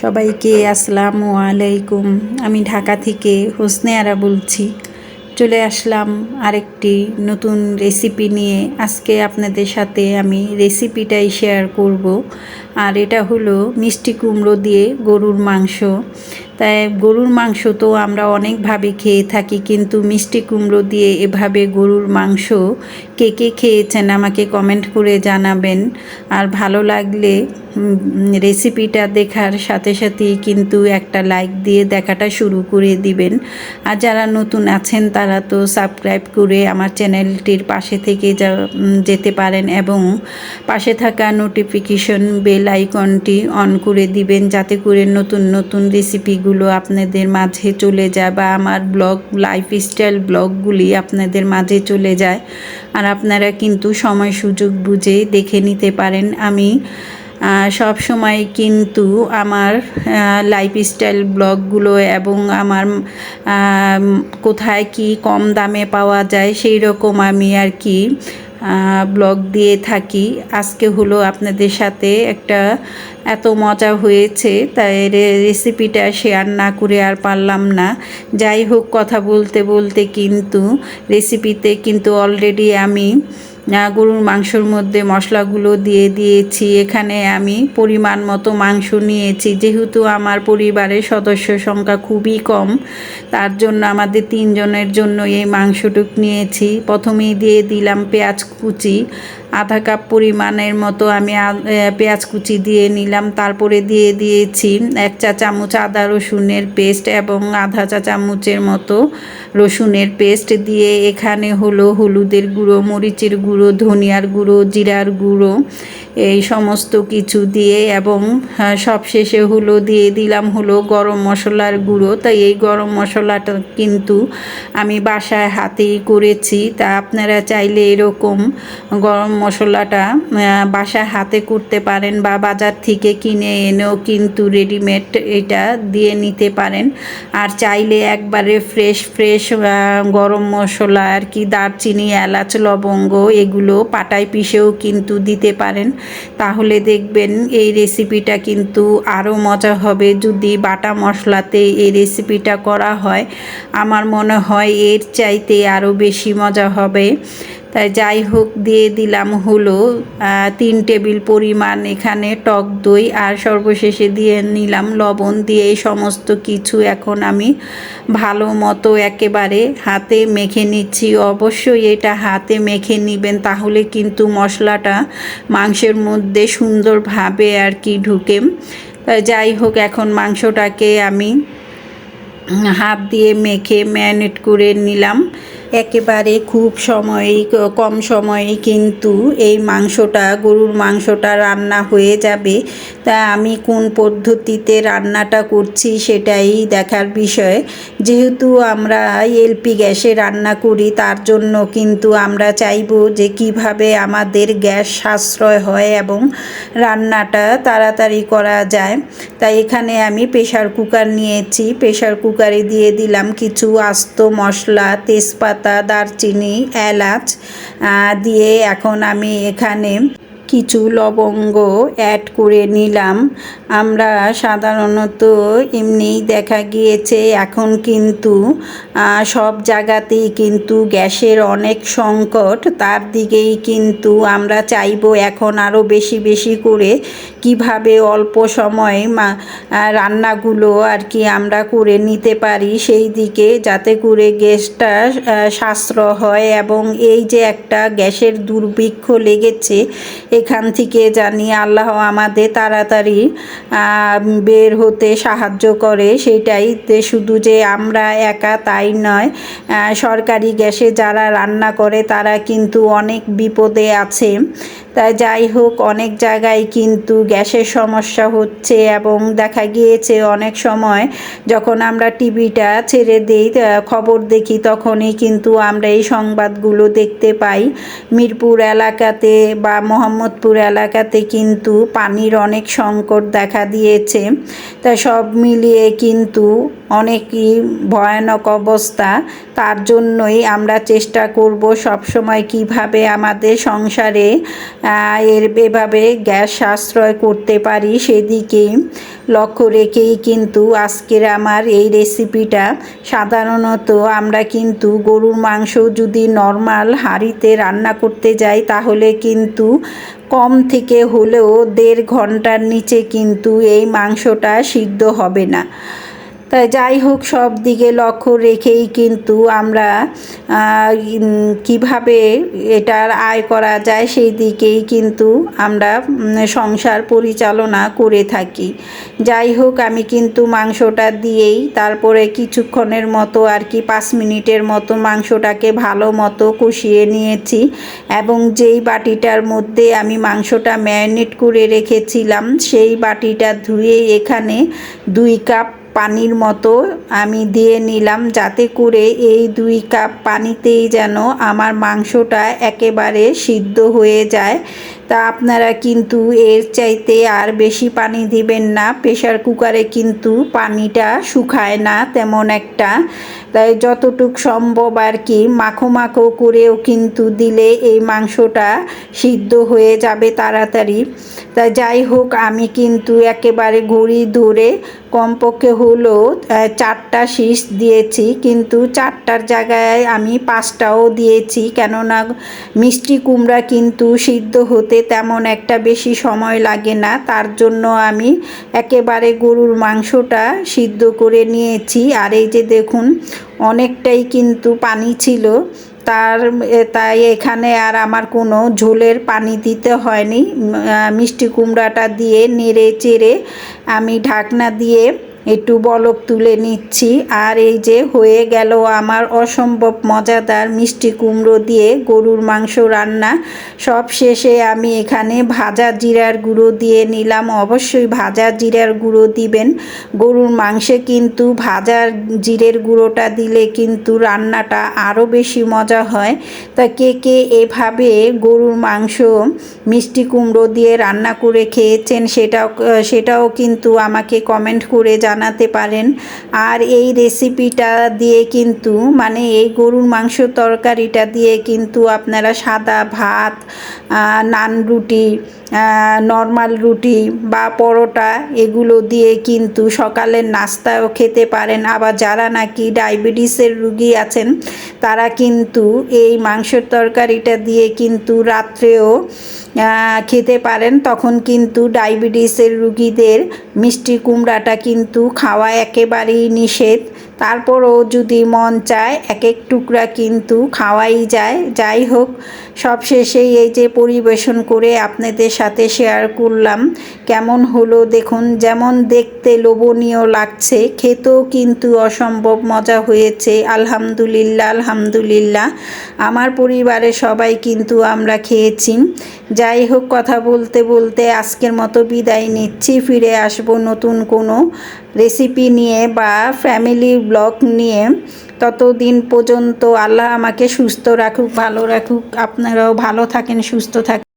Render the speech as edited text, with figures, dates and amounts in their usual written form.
সবাইকে আসসালামু আলাইকুম। আমি ঢাকা থেকে হোসনে আরা বলছি। চলে আসলাম আরেকটি নতুন রেসিপি নিয়ে। আজকে আপনাদের সাথে আমি রেসিপিটাই শেয়ার করব। আর এটা হলো মিষ্টি কুমড়ো দিয়ে গরুর মাংস। তাই গরুর মাংস তো আমরা অনেকভাবে খেয়ে থাকি, কিন্তু মিষ্টি কুমড়ো দিয়ে এভাবে গরুর মাংস কে কে খেয়েছেন আমাকে কমেন্ট করে জানাবেন। আর ভালো লাগলে রেসিপিটা দেখার সাথে সাথেই কিন্তু একটা লাইক দিয়ে দেখাটা শুরু করে দিবেন। আর যারা নতুন আছেন তারা তো সাবস্ক্রাইব করে আমার চ্যানেলটির পাশে থেকে যেতে পারেন এবং পাশে থাকা নোটিফিকেশন বেল আইকনটি অন করে দিবেন, যাতে করে নতুন নতুন রেসিপিগুলো আপনাদের মাঝে চলে যায় বা আমার লাইফস্টাইল ব্লগগুলি আপনাদের মাঝে চলে যায়। আর আপনারা কিন্তু সময় সুযোগ বুঝে দেখে নিতে পারেন। আমি সব সময় কিন্তু আমার লাইফস্টাইল ব্লগগুলো এবং আমার কোথায় কি কম দামে পাওয়া যায় সেই রকম আমি আর কি ব্লগ দিয়ে থাকি। আজকে হলো আপনাদের সাথে একটা এত মজা হয়েছে, তাই রেসিপিটা শেয়ার না করে আর পারলাম না। যাই হোক, কথা বলতে বলতে কিন্তু রেসিপিতে কিন্তু অলরেডি আমি গরুর মাংসর মধ্যে মশলাগুলো দিয়ে দিয়েছি। এখানে আমি পরিমাণ মতো মাংস নিয়েছি, যেহেতু আমার পরিবারের সদস্য সংখ্যা খুবই কম, তার জন্য আমাদের 3 জনের জন্য এই মাংসটুক নিয়েছি। প্রথমেই দিয়ে দিলাম পেঁয়াজ কুচি, আধা কাপ পরিমাণের মতো আমি পেঁয়াজ কুচি দিয়ে নিলাম। তারপরে দিয়ে দিয়েছি 1 চা চামচ আদা রসুনের পেস্ট এবং আধা চা চামচের মতো রসুনের পেস্ট দিয়ে এখানে হলো হলুদের গুঁড়ো, মরিচের গুঁড়ো, ধনিয়ার গুঁড়ো, জিরার গুঁড়ো, এই সমস্ত কিছু দিয়ে এবং সবশেষে হলো দিয়ে দিলাম হলো গরম মশলার গুঁড়ো। তাই এই গরম মশলাটা কিন্তু আমি বাসায় হাতেই করেছি। তা আপনারা চাইলে এরকম গরম মশলাটা বাসায় হাতে করতে পারেন বা বাজার থেকে কিনে এনেও কিন্তু রেডিমেড এটা দিয়ে নিতে পারেন। আর চাইলে একবারে ফ্রেশ গরম মশলা আর কি দারচিনি, এলাচ, লবঙ্গ এগুলো পাটায় পিষেও কিন্তু দিতে পারেন। তাহলে দেখবেন এই রেসিপিটা কিন্তু আরও মজা হবে যদি বাটা মশলাতে এই রেসিপিটা করা হয়। আমার মনে হয় এর চাইতে আরও বেশি মজা হবে। তাই যাই হোক, দিয়ে দিলাম হলো 3 টেবিল পরিমাণ এখানে টক দই, আর সর্বশেষে দিয়ে নিলাম লবণ। দিয়ে এই সমস্ত কিছু এখন আমি ভালো মতো একেবারে হাতে মেখে নিচ্ছি। অবশ্যই এটা হাতে মেখে নেবেন, তাহলে কিন্তু মশলাটা মাংসের মধ্যে সুন্দরভাবে আর কি ঢুকে। তাই যাই হোক, এখন মাংসটাকে আমি হাত দিয়ে মেখে ম্যারিনেট করে নিলাম। একেবারে খুব কম সময়ে কিন্তু এই গরুর মাংসটা রান্না হয়ে যাবে। তা আমি কোন পদ্ধতিতে রান্নাটা করছি সেটাই দেখার বিষয়। যেহেতু আমরা এলপি গ্যাসে রান্না করি, তার জন্য কিন্তু আমরা চাইব যে কিভাবে আমাদের গ্যাস সাশ্রয় হয় এবং রান্নাটা তাড়াতাড়ি করা যায়। তাই এখানে আমি প্রেশার কুকার নিয়েছি। প্রেশার কুকারে দিয়ে দিলাম কিছু আস্ত মশলা, তেজপাতা, দারচিনি, এলাচ দিয়ে এখন আমি এখানে কিছু লবঙ্গ অ্যাড করে নিলাম। আমরা সাধারণত এমনিই দেখা গিয়েছে এখন কিন্তু সব জায়গাতেই কিন্তু গ্যাসের অনেক সংকট, তার দিকেই কিন্তু আমরা চাইব এখন আরও বেশি করে কিভাবে অল্প সময়ে রান্নাগুলো আর কি আমরা করে নিতে পারি সেই দিকে, যাতে করে গ্যাসটা সাশ্রয় হয় এবং এই যে একটা গ্যাসের দুর্ভিক্ষ লেগেছে, এখান থেকে জানি আল্লাহ আমাদের তাড়াতাড়ি বের হতে সাহায্য করে। সেটাই শুধু যে আমরা একা তাই নয়, সরকারি গ্যাসে যারা রান্না করে তারা কিন্তু অনেক বিপদে আছে। তাই যাই হোক, অনেক জায়গায় কিন্তু গ্যাসের সমস্যা হচ্ছে এবং দেখা গিয়েছে অনেক সময় যখন আমরা টিভিটা ছেড়ে দিই, খবর দেখি, তখনই কিন্তু আমরা এই সংবাদগুলো দেখতে পাই। মিরপুর এলাকাতে বা মোহাম্মদপুর এলাকাতে কিন্তু পানির অনেক সংকট দেখা দিয়েছে। তা সব মিলিয়ে কিন্তু অনেকই ভয়ানক অবস্থা। তার জন্যই আমরা চেষ্টা করব সবসময় কিভাবে আমাদের সংসারে এভাবে গ্যাস সাশ্রয় করতে পারি সেদিকেই লক্ষ্য রেখেই কিন্তু আজকের আমার এই রেসিপিটা। সাধারণত আমরা কিন্তু গরুর মাংস যদি নর্মাল হাঁড়িতে রান্না করতে যাই তাহলে কিন্তু কম থেকে হলেও 1.5 ঘন্টার নিচে কিন্তু এই মাংসটা সিদ্ধ হবে না। তাই যাই হোক, সব দিকে লক্ষ্য রেখেই কিন্তু আমরা কিভাবে এটার আয় করা যায় সেই দিকেই কিন্তু আমরা সংসার পরিচালনা করে থাকি। যাই হোক, আমি কিন্তু মাংসটা দিয়েই তারপরে কিছুক্ষণের মতো আর কি 5 মিনিটের মতো মাংসটাকে ভালো মতো কষিয়ে নিয়েছি এবং যেই বাটিটার মধ্যে আমি মাংসটা ম্যারিনেট করে রেখেছিলাম সেই বাটিটা ধুয়ে এখানে 2 কাপ পানির মতো আমি দিয়ে নিলাম, যাতে করে এই 2 কাপ পানিতেই যেন আমার মাংসটা একেবারে সিদ্ধ হয়ে যায়। তা আপনারা কিন্তু এর চাইতে আর বেশি পানি দিবেন না। প্রেশার কুকারে কিন্তু পানিটা শুকায় না তেমন একটা। তাই যতটুক সম্ভব আর কি মাখো মাখো করেও কিন্তু দিলে এই মাংসটা সিদ্ধ হয়ে যাবে তাড়াতাড়ি। তাই যাই হোক, আমি কিন্তু একেবারে ঘড়ি ধরে কমপক্ষে হলো 4টা শীষ দিয়েছি, কিন্তু 4টার জায়গায় আমি 5টাও দিয়েছি, কেননা মিষ্টি কুমড়া কিন্তু সিদ্ধ হতে তেমন একটা বেশি সময় লাগে না। তার জন্য আমি একেবারে গরুর মাংসটা সিদ্ধ করে নিয়েছি। আর এই যে দেখুন, অনেকটাই কিন্তু পানি ছিল, তাই এখানে আর আমার কোনো ঝোলের পানি দিতে হয়নি। মিষ্টি কুমড়াটা দিয়ে নেড়ে চেড়ে আমি ঢাকনা দিয়ে একটু বলক তুলে নিচ্ছি। আর এই যে হয়ে গেল আমার অসম্ভব মজাদার মিষ্টি কুমড়ো দিয়ে গরুর মাংস রান্না। সব শেষে আমি এখানে ভাজা জিরার গুঁড়ো দিয়ে নিলাম। অবশ্যই ভাজা জিরার গুঁড়ো দিবেন। গরুর মাংসে কিন্তু ভাজা জিরের গুঁড়োটা দিলে কিন্তু রান্নাটা আরও বেশি মজা হয়। তা কে কে এভাবে গরুর মাংস মিষ্টি কুমড়ো দিয়ে রান্না করে খেয়েছেন সেটাও কিন্তু আমাকে কমেন্ট করে জানাতে পারেন। আর এই রেসিপিটা দিয়ে কিন্তু মানে এই গরুর মাংস তরকারিটা দিয়ে কিন্তু আপনারা সাদা ভাত, নান রুটি, নর্মাল রুটি বা পরোটা এগুলো দিয়ে কিন্তু সকালের নাস্তাও খেতে পারেন। আবার যারা নাকি ডায়াবেটিসের রুগী আছেন তারা কিন্তু এই মাংসের তরকারিটা দিয়ে কিন্তু রাত্রেও খেতে পারেন। তখন কিন্তু ডায়াবেটিসের রুগীদের মিষ্টি কুমড়াটা কিন্তু খাওয়া একেবারেই নিষেধ। তারপরও যদি মন চায় এক এক টুকরা কিন্তু খাওয়াই যায়। যাই হোক, সবশেষেই এই যে পরিবেশন করে আপনাদের সাথে শেয়ার করলাম। কেমন হলো দেখুন, যেমন দেখতে লোভনীয় লাগছে, খেতেও কিন্তু অসম্ভব মজা হয়েছে। আলহামদুলিল্লাহ, আলহামদুলিল্লাহ। আমার পরিবারের সবাই কিন্তু আমরা খেয়েছি। যাই হোক, কথা বলতে বলতে আজকের মতো বিদায় নিচ্ছি। ফিরে আসবো নতুন কোনো রেসিপি নিয়ে বা ফ্যামিলি ব্লগ নিয়ে। ততদিন পর্যন্ত আল্লাহ আমাকে সুস্থ রাখুক, ভালো রাখুক। আপনারাও ভালো থাকেন, সুস্থ থাকেন।